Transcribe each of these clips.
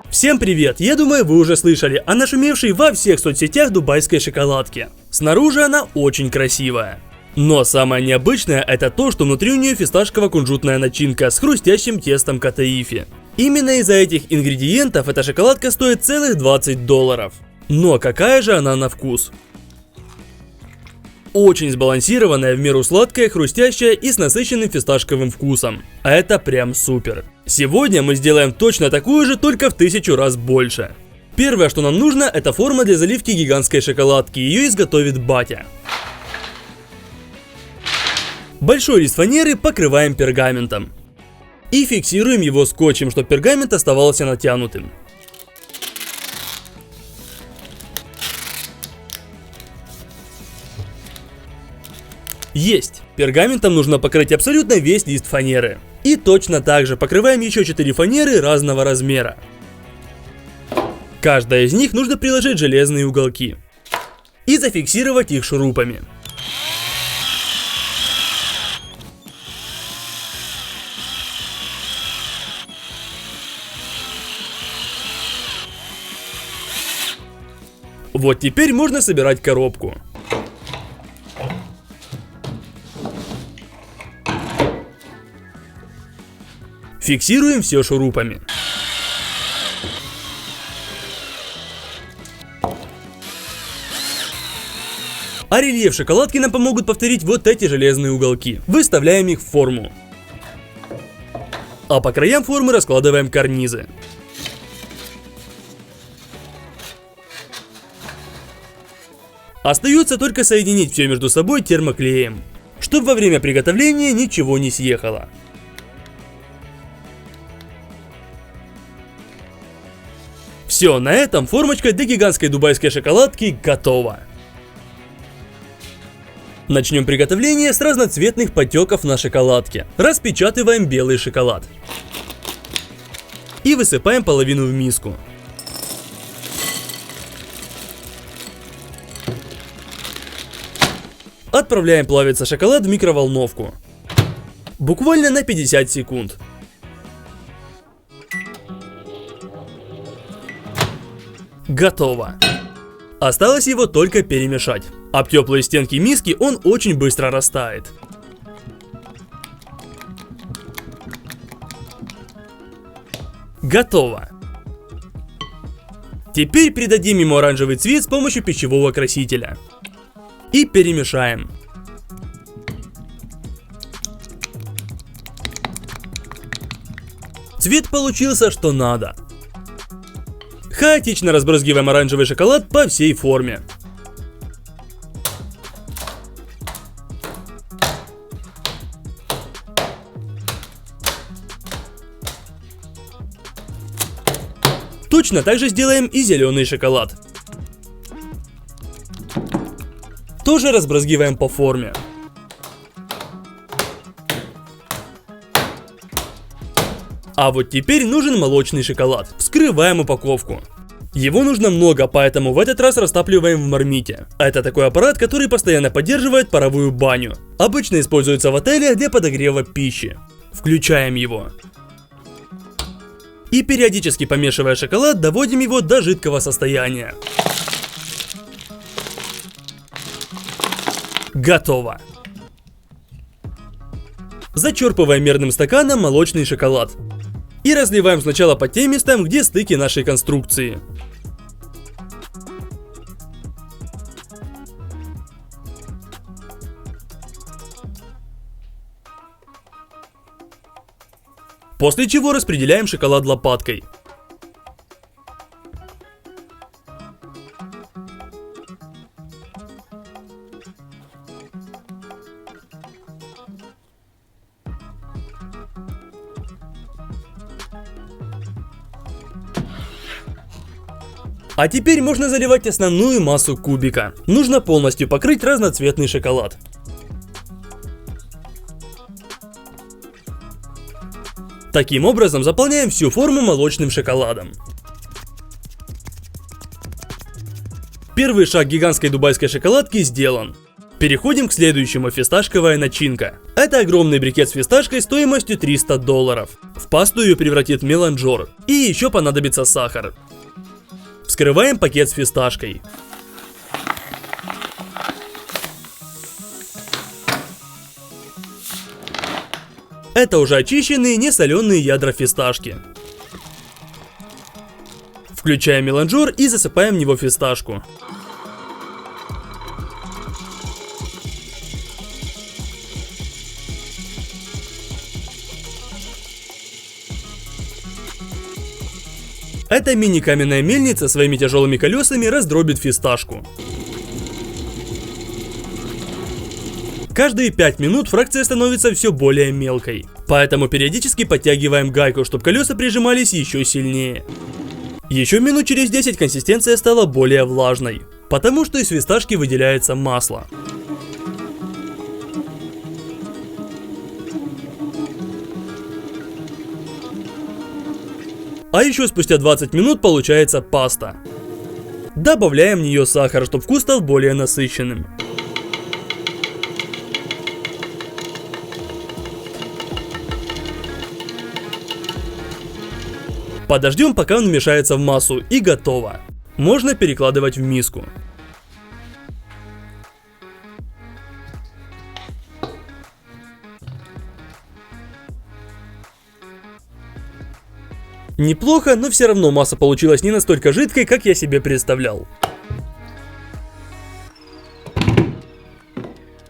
Всем привет! Я думаю, вы уже слышали о нашумевшей во всех соцсетях дубайской шоколадке. Снаружи она очень красивая. Но самое необычное это то, что внутри у нее фисташково-кунжутная начинка с хрустящим тестом катаифи. Именно из-за этих ингредиентов эта шоколадка стоит целых $20. Но какая же она на вкус? Очень сбалансированная, в меру сладкая, хрустящая и с насыщенным фисташковым вкусом. А это прям супер. Сегодня мы сделаем точно такую же, только в 1000 раз больше. Первое, что нам нужно, это форма для заливки гигантской шоколадки. Ее изготовит батя. Большой лист фанеры покрываем пергаментом. И фиксируем его скотчем, чтобы пергамент оставался натянутым. Есть! Пергаментом нужно покрыть абсолютно весь лист фанеры. И точно так же покрываем еще 4 фанеры разного размера. Каждая из них нужно приложить железные уголки. И зафиксировать их шурупами. Вот теперь можно собирать коробку. Фиксируем все шурупами. А рельеф шоколадки нам помогут повторить вот эти железные уголки. Выставляем их в форму. А по краям формы раскладываем карнизы. Остается только соединить все между собой термоклеем, чтобы во время приготовления ничего не съехало. Все, на этом формочка для гигантской дубайской шоколадки готова. Начнем приготовление с разноцветных потеков на шоколадке. Распечатываем белый шоколад. И высыпаем половину в миску. Отправляем плавиться шоколад в микроволновку. Буквально на 50 секунд. Готово. Осталось его только перемешать. Об теплые стенки миски он очень быстро растает. Готово. Теперь придадим ему оранжевый цвет с помощью пищевого красителя. И перемешаем. Цвет получился что надо. Хаотично разбрызгиваем оранжевый шоколад по всей форме. Точно так же сделаем и зеленый шоколад. Тоже разбрызгиваем по форме. А вот теперь нужен молочный шоколад. Вскрываем упаковку. Его нужно много, поэтому в этот раз растапливаем в мармите. Это такой аппарат, который постоянно поддерживает паровую баню. Обычно используется в отелях для подогрева пищи. Включаем его. И периодически помешивая шоколад, доводим его до жидкого состояния. Готово. Зачерпываем мерным стаканом молочный шоколад. И разливаем сначала по тем местам, где стыки нашей конструкции. После чего распределяем шоколад лопаткой. А теперь можно заливать основную массу кубика. Нужно полностью покрыть разноцветный шоколад. Таким образом заполняем всю форму молочным шоколадом. Первый шаг гигантской дубайской шоколадки сделан. Переходим к следующему: фисташковая начинка. Это огромный брикет с фисташкой стоимостью $300. В пасту ее превратит меланжор. И еще понадобится сахар. Вскрываем пакет с фисташкой. Это уже очищенные несоленые ядра фисташки. Включаем меланжор и засыпаем в него фисташку. Эта мини-каменная мельница своими тяжелыми колесами раздробит фисташку. Каждые 5 минут фракция становится все более мелкой. Поэтому периодически подтягиваем гайку, чтобы колеса прижимались еще сильнее. Еще минут через 10 консистенция стала более влажной, потому что из фисташки выделяется масло. А еще спустя 20 минут получается паста. Добавляем в нее сахар, чтобы вкус стал более насыщенным. Подождем, пока он вмешается в массу, и готово. Можно перекладывать в миску. Неплохо, но все равно масса получилась не настолько жидкой, как я себе представлял.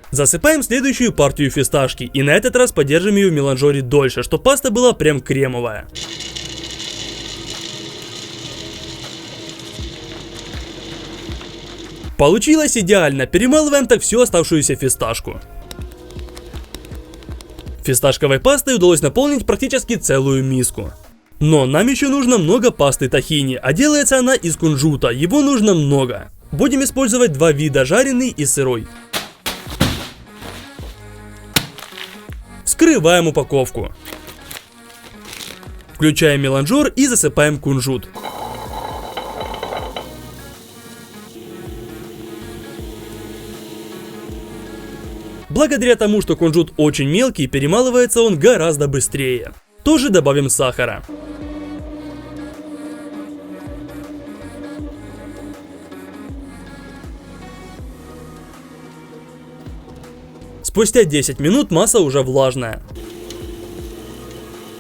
Засыпаем следующую партию фисташки, и на этот раз подержим ее в меланжоре дольше, чтобы паста была прям кремовая. Получилось идеально, перемалываем так всю оставшуюся фисташку. Фисташковой пастой удалось наполнить практически целую миску. Но нам еще нужно много пасты тахини, а делается она из кунжута, его нужно много. Будем использовать два вида, жареный и сырой. Вскрываем упаковку. Включаем меланжор и засыпаем кунжут. Благодаря тому, что кунжут очень мелкий, перемалывается он гораздо быстрее. Тоже добавим сахара. Спустя 10 минут масса уже влажная.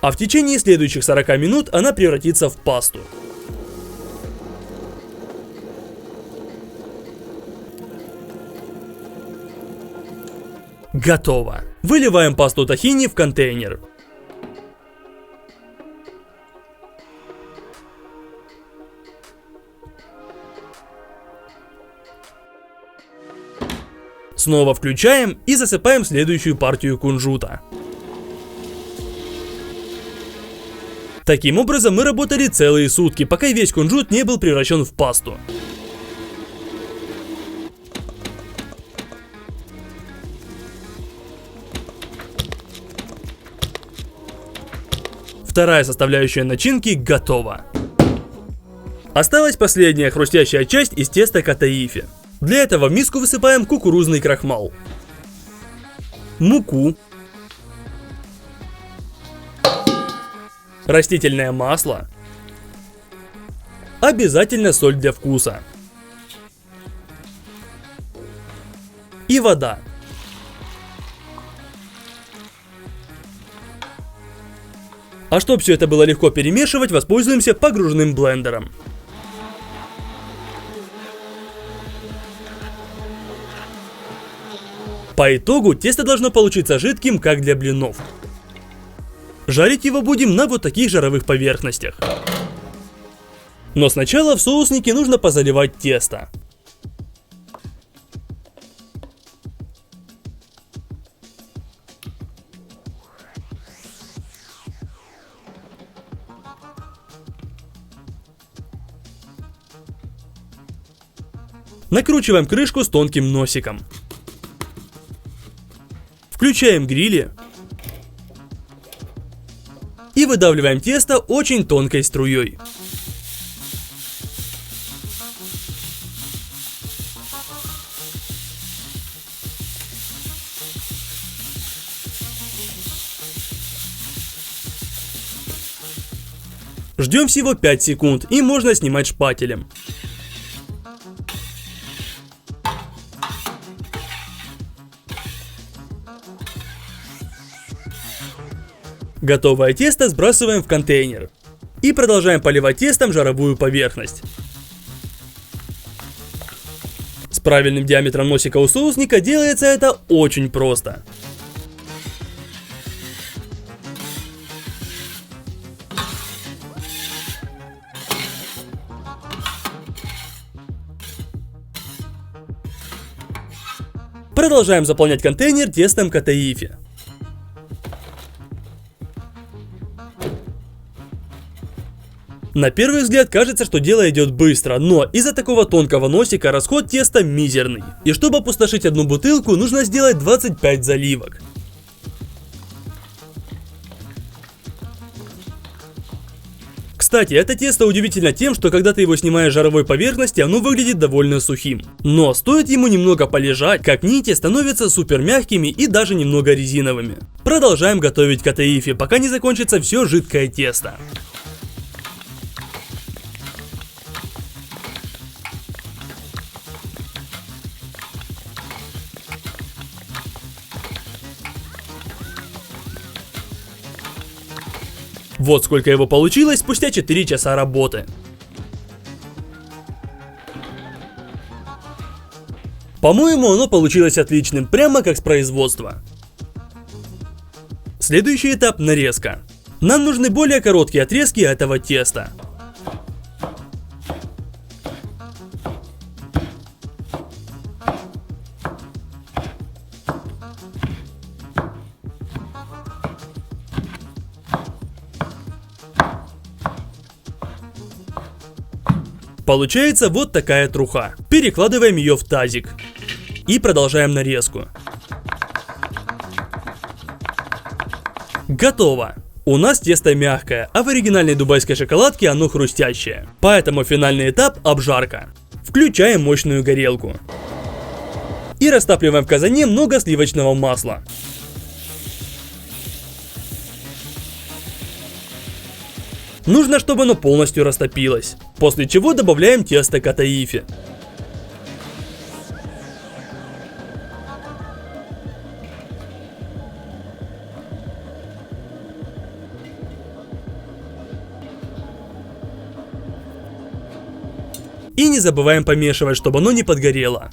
А в течение следующих 40 минут она превратится в пасту. Готово. Выливаем пасту тахини в контейнер. Снова включаем и засыпаем следующую партию кунжута. Таким образом мы работали целые сутки, пока весь кунжут не был превращен в пасту. Вторая составляющая начинки готова. Осталась последняя хрустящая часть из теста катаифи. Для этого в миску высыпаем кукурузный крахмал, муку, растительное масло, обязательно соль для вкуса и вода. А чтобы все это было легко перемешивать, воспользуемся погружным блендером. По итогу тесто должно получиться жидким, как для блинов. Жарить его будем на вот таких жировых поверхностях. Но сначала в соуснике нужно позаливать тесто. Накручиваем крышку с тонким носиком. Включаем грили и выдавливаем тесто очень тонкой струей. Ждем всего 5 секунд и можно снимать шпателем. Готовое тесто сбрасываем в контейнер. И продолжаем поливать тестом жаровую поверхность. С правильным диаметром носика у соусника делается это очень просто. Продолжаем заполнять контейнер тестом катаифи. На первый взгляд кажется, что дело идет быстро, но из-за такого тонкого носика расход теста мизерный. И чтобы опустошить одну бутылку, нужно сделать 25 заливок. Кстати, это тесто удивительно тем, что когда ты его снимаешь с жаровой поверхности, оно выглядит довольно сухим. Но стоит ему немного полежать, как нити становятся супер мягкими и даже немного резиновыми. Продолжаем готовить катаифи, пока не закончится все жидкое тесто. Вот сколько его получилось спустя 4 часа работы. По-моему, оно получилось отличным, прямо как с производства. Следующий этап – нарезка. Нам нужны более короткие отрезки этого теста. Получается вот такая труха. Перекладываем ее в тазик. И продолжаем нарезку. Готово. У нас тесто мягкое, а в оригинальной дубайской шоколадке оно хрустящее. Поэтому финальный этап – обжарка. Включаем мощную горелку. И растапливаем в казане много сливочного масла. Нужно, чтобы оно полностью растопилось. После чего добавляем тесто катаифи. И не забываем помешивать, чтобы оно не подгорело.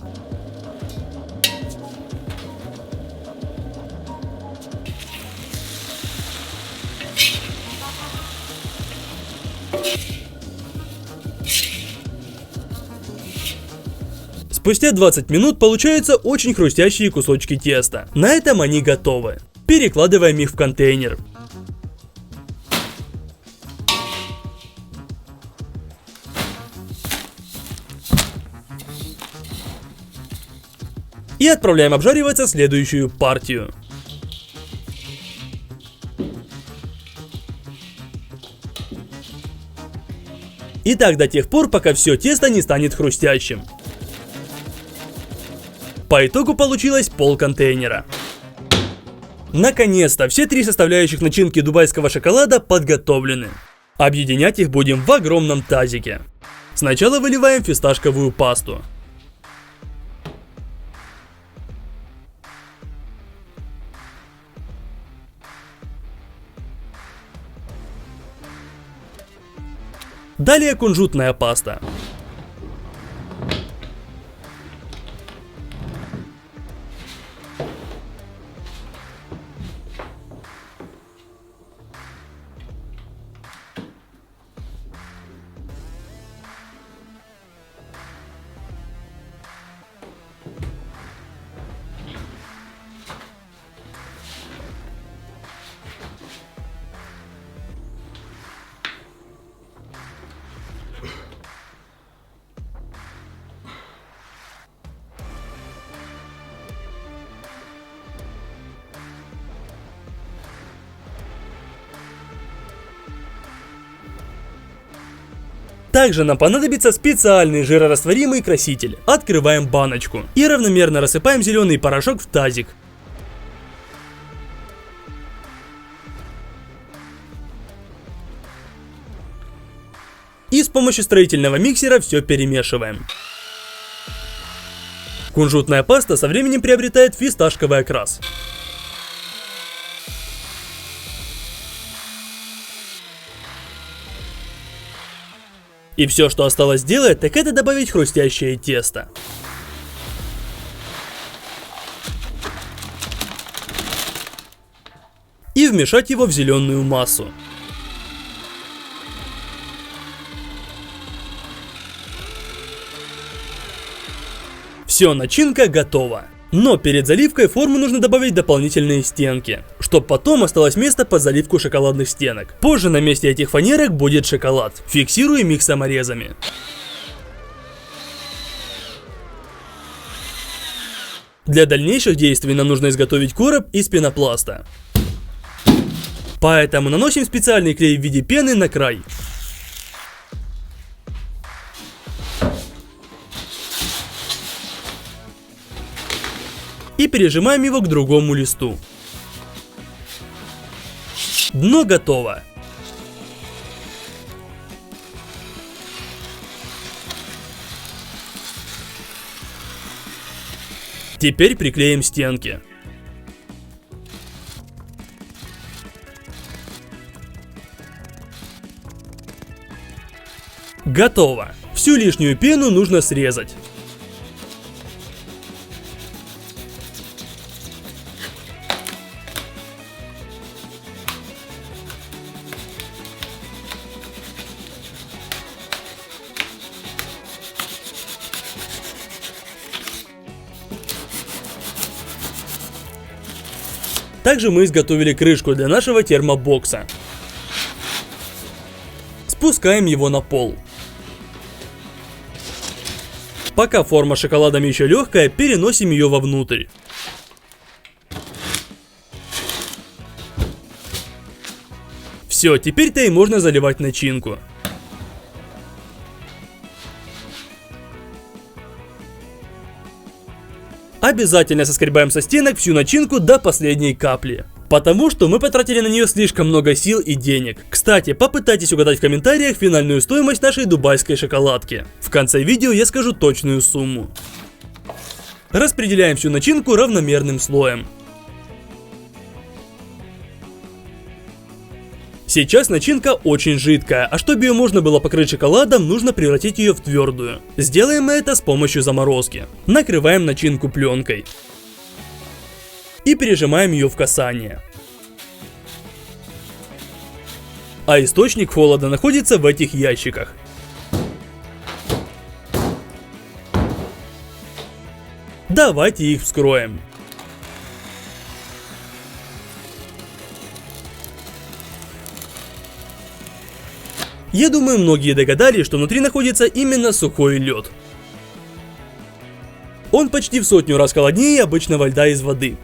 Спустя 20 минут получаются очень хрустящие кусочки теста. На этом они готовы. Перекладываем их в контейнер. И отправляем обжариваться следующую партию. И так до тех пор, пока все тесто не станет хрустящим. По итогу получилось пол контейнера. Наконец-то все 3 составляющих начинки дубайского шоколада подготовлены. Объединять их будем в огромном тазике. Сначала выливаем фисташковую пасту. Далее кунжутная паста. Также нам понадобится специальный жирорастворимый краситель. Открываем баночку и равномерно рассыпаем зеленый порошок в тазик. помощью строительного миксера все перемешиваем. Кунжутная паста со временем приобретает фисташковый окрас. И все, что осталось сделать, так это добавить хрустящее тесто. И вмешать его в зеленую массу. Все, начинка готова. Но перед заливкой в форму нужно добавить дополнительные стенки, чтобы потом осталось место под заливку шоколадных стенок. Позже на месте этих фанерок будет шоколад. Фиксируем их саморезами. Для дальнейших действий нам нужно изготовить короб из пенопласта. Поэтому наносим специальный клей в виде пены на край. И пережимаем его к другому листу. Дно готово. Теперь приклеим стенки. Готово. Всю лишнюю пену нужно срезать. Также мы изготовили крышку для нашего термобокса. Спускаем его на пол. Пока форма с шоколадом еще легкая, переносим ее вовнутрь. Все, теперь-то и можно заливать начинку. Обязательно соскребаем со стенок всю начинку до последней капли. Потому что мы потратили на нее слишком много сил и денег. Кстати, попытайтесь угадать в комментариях финальную стоимость нашей дубайской шоколадки. В конце видео я скажу точную сумму. Распределяем всю начинку равномерным слоем. Сейчас начинка очень жидкая, а чтобы ее можно было покрыть шоколадом, нужно превратить ее в твердую. Сделаем мы это с помощью заморозки. Накрываем начинку пленкой. И пережимаем ее в касание. А источник холода находится в этих ящиках. Давайте их вскроем. Я думаю, многие догадались, что внутри находится именно сухой лед. Он почти в 100 раз холоднее обычного льда из воды.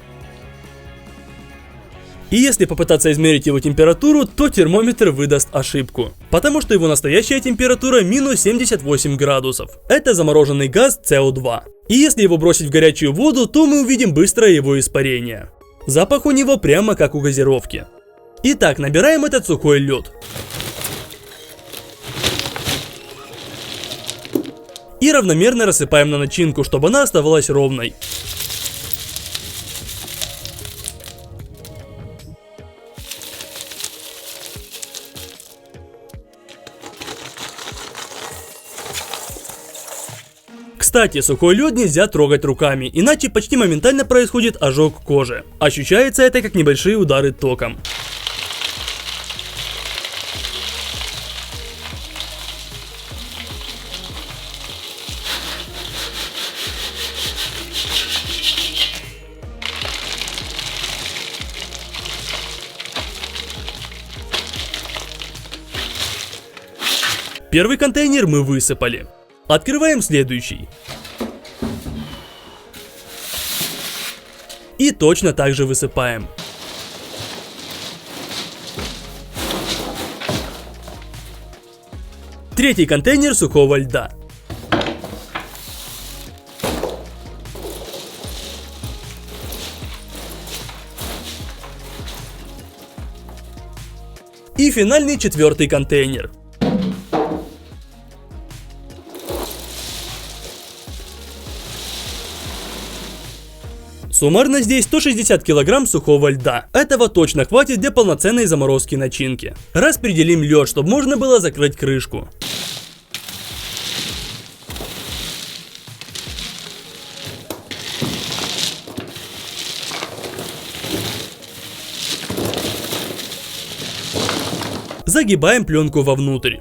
И если попытаться измерить его температуру, то термометр выдаст ошибку. Потому что его настоящая температура минус 78 градусов. Это замороженный газ СО2. И если его бросить в горячую воду, то мы увидим быстрое его испарение. Запах у него прямо как у газировки. Итак, набираем этот сухой лед. И равномерно рассыпаем на начинку, чтобы она оставалась ровной. Кстати, сухой лед нельзя трогать руками, иначе почти моментально происходит ожог кожи. Ощущается это как небольшие удары током. Первый контейнер мы высыпали. Открываем следующий. И точно так же высыпаем. Третий контейнер сухого льда. И финальный 4-й контейнер. Суммарно здесь 160 кг сухого льда. Этого точно хватит для полноценной заморозки начинки. Распределим лед, чтобы можно было закрыть крышку. Загибаем пленку вовнутрь.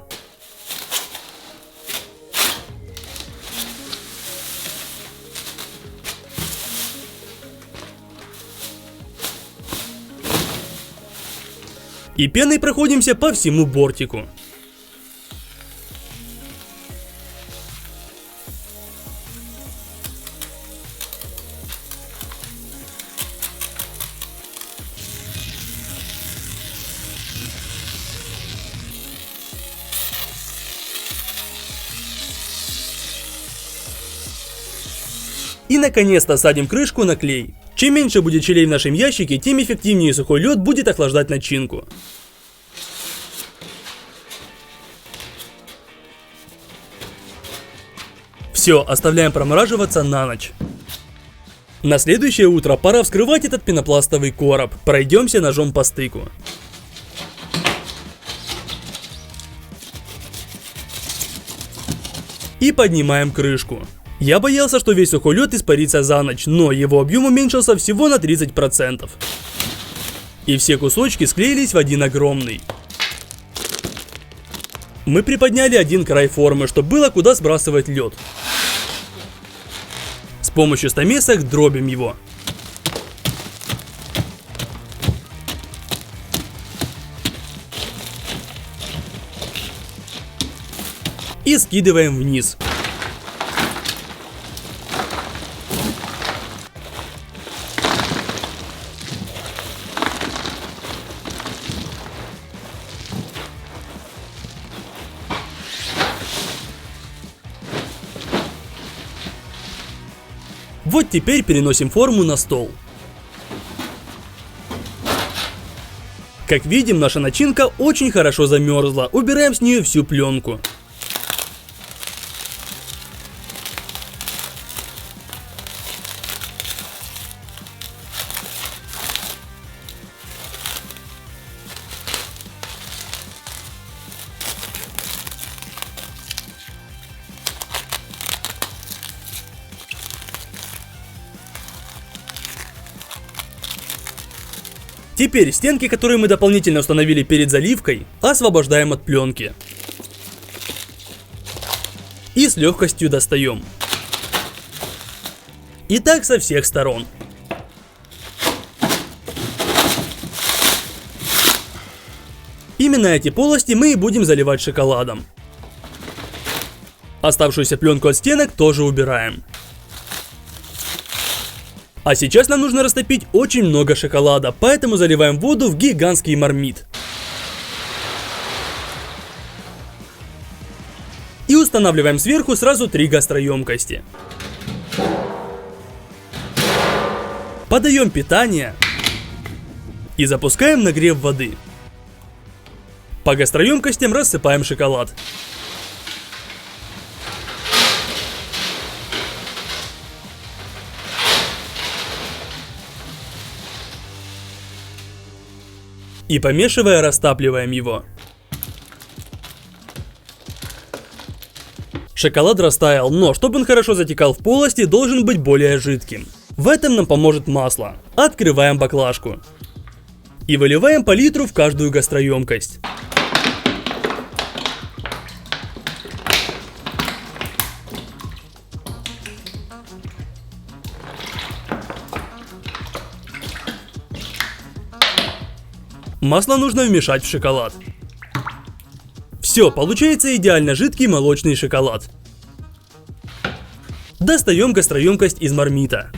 И пеной проходимся по всему бортику. И наконец-то садим крышку на клей. Чем меньше будет щелей в нашем ящике, тем эффективнее сухой лед будет охлаждать начинку. Все, оставляем промораживаться на ночь. На следующее утро пора вскрывать этот пенопластовый короб. Пройдемся ножом по стыку. И поднимаем крышку. Я боялся, что весь сухой лед испарится за ночь, но его объем уменьшился всего на 30%. И все кусочки склеились в один огромный. Мы приподняли один край формы, чтобы было куда сбрасывать лед. С помощью стамесок дробим его. И скидываем вниз. Вот теперь переносим форму на стол. Как видим, наша начинка очень хорошо замерзла. Убираем с нее всю пленку. Теперь стенки, которые мы дополнительно установили перед заливкой, освобождаем от пленки. И с легкостью достаем. И так со всех сторон. Именно эти полости мы и будем заливать шоколадом. Оставшуюся пленку от стенок тоже убираем. А сейчас нам нужно растопить очень много шоколада, поэтому заливаем воду в гигантский мармит. И устанавливаем сверху сразу 3 гастроемкости. Подаем питание и запускаем нагрев воды. По гастроемкостям рассыпаем шоколад. И помешивая, растапливаем его. Шоколад растаял, но чтобы он хорошо затекал в полости, должен быть более жидким. В этом нам поможет масло. Открываем баклажку. И выливаем по литру в каждую гастроемкость. Масло нужно вмешать в шоколад. Все, получается идеально жидкий молочный шоколад. Достаем гастроемкость из мармита.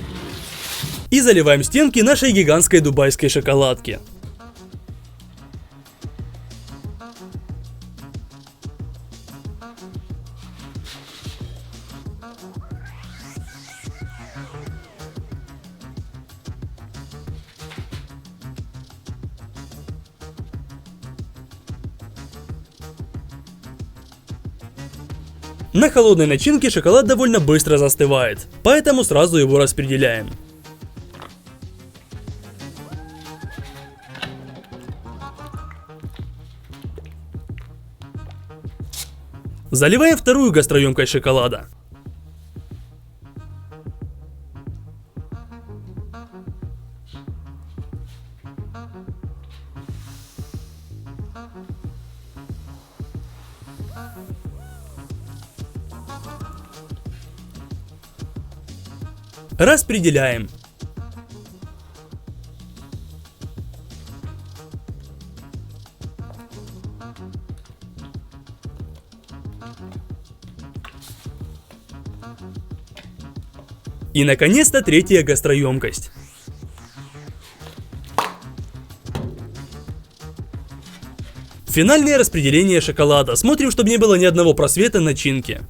И заливаем стенки нашей гигантской дубайской шоколадки. На холодной начинке шоколад довольно быстро застывает, поэтому сразу его распределяем. Заливаем вторую гастроемкость шоколада. Распределяем. И наконец-то третья гастроемкость. Финальное распределение шоколада. Смотрим, чтобы не было ни одного просвета начинки.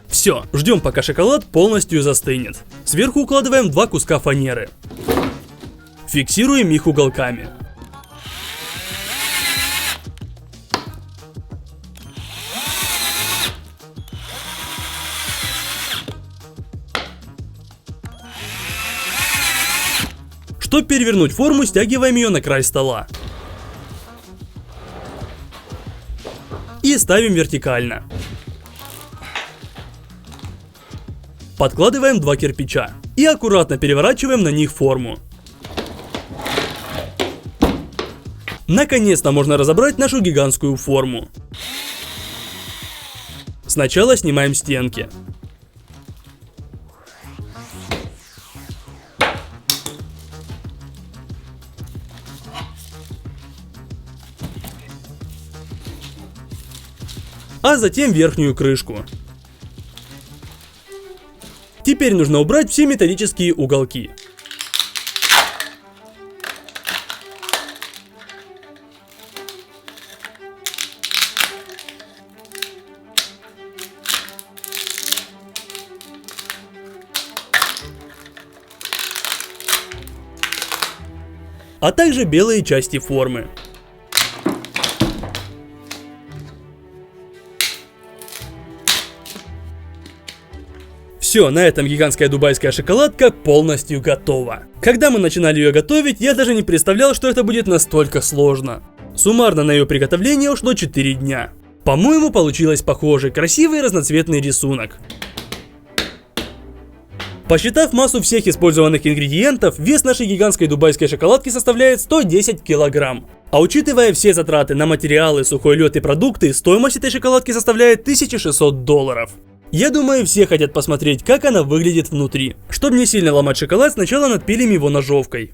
Все, ждем, пока шоколад полностью застынет. Сверху укладываем 2 куска фанеры. Фиксируем их уголками. Чтобы перевернуть форму, стягиваем ее на край стола. И ставим вертикально. Подкладываем 2 кирпича и аккуратно переворачиваем на них форму. Наконец-то можно разобрать нашу гигантскую форму. Сначала снимаем стенки. А затем верхнюю крышку. Теперь нужно убрать все металлические уголки. А также белые части формы. Все, на этом гигантская дубайская шоколадка полностью готова. Когда мы начинали ее готовить, я даже не представлял, что это будет настолько сложно. Суммарно на ее приготовление ушло 4 дня. По-моему, получилось похоже, красивый разноцветный рисунок. Посчитав массу всех использованных ингредиентов, вес нашей гигантской дубайской шоколадки составляет 110 килограмм. А учитывая все затраты на материалы, сухой лед и продукты, стоимость этой шоколадки составляет $1600. Я думаю, все хотят посмотреть, как она выглядит внутри. Чтобы не сильно ломать шоколад, сначала надпилим его ножовкой.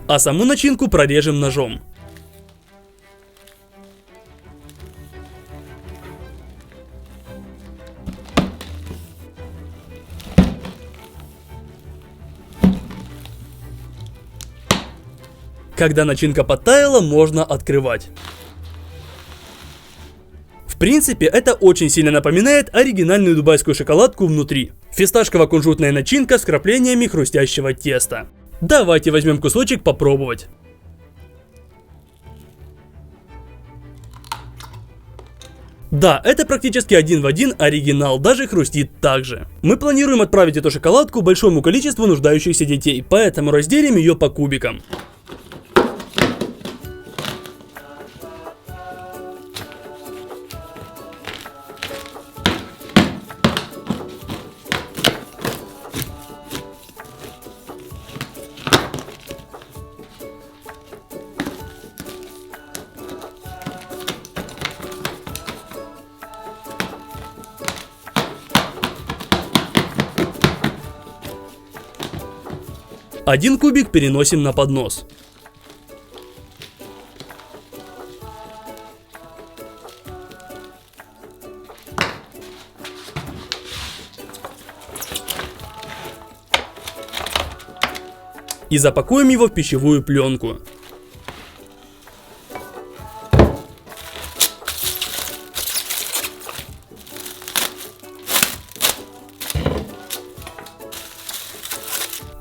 А саму начинку прорежем ножом. Когда начинка подтаяла, можно открывать. В принципе, это очень сильно напоминает оригинальную дубайскую шоколадку внутри. Фисташково-кунжутная начинка с вкраплениями хрустящего теста. Давайте возьмем кусочек попробовать. Да, это практически один в один оригинал, даже хрустит так же. Мы планируем отправить эту шоколадку большому количеству нуждающихся детей, поэтому разделим ее по кубикам. Один кубик переносим на поднос. И запакуем его в пищевую пленку.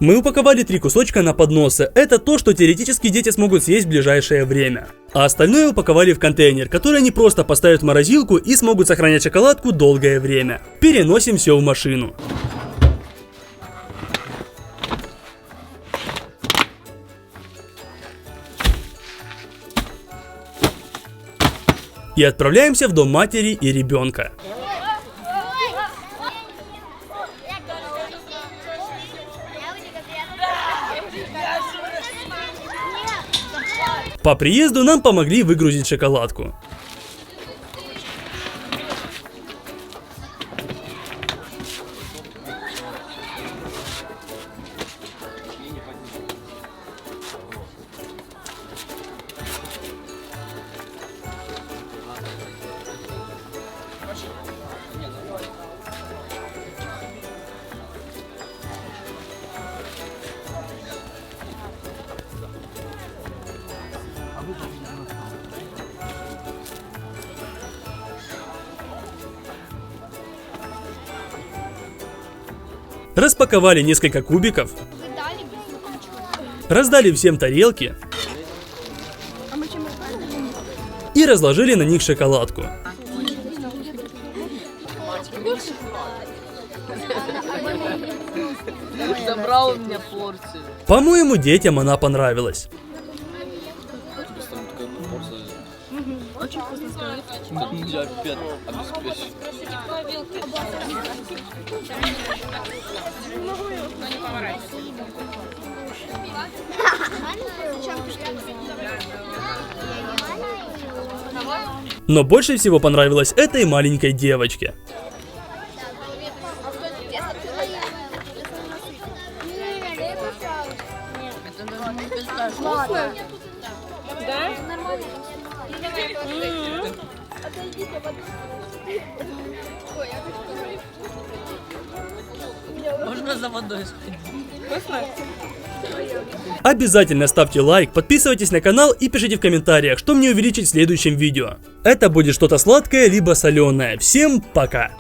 Мы упаковали 3 кусочка на подносы. Это то, что теоретически дети смогут съесть в ближайшее время. А остальное упаковали в контейнер, который они просто поставят в морозилку и смогут сохранять шоколадку долгое время. Переносим все в машину. И отправляемся в дом матери и ребенка. По приезду нам помогли выгрузить шоколадку. Распаковали несколько кубиков, раздали всем тарелки и разложили на них шоколадку. Забрал у меня порцию. По-моему, детям она понравилась. Очень вкусно, скажи. Опять обеспечить. Но больше всего понравилось этой маленькой девочке. Вкусно? Да? Можно за водой сходить. Вкусно? Обязательно ставьте лайк, подписывайтесь на канал и пишите в комментариях, что мне увеличить в следующем видео. Это будет что-то сладкое, либо соленое. Всем пока!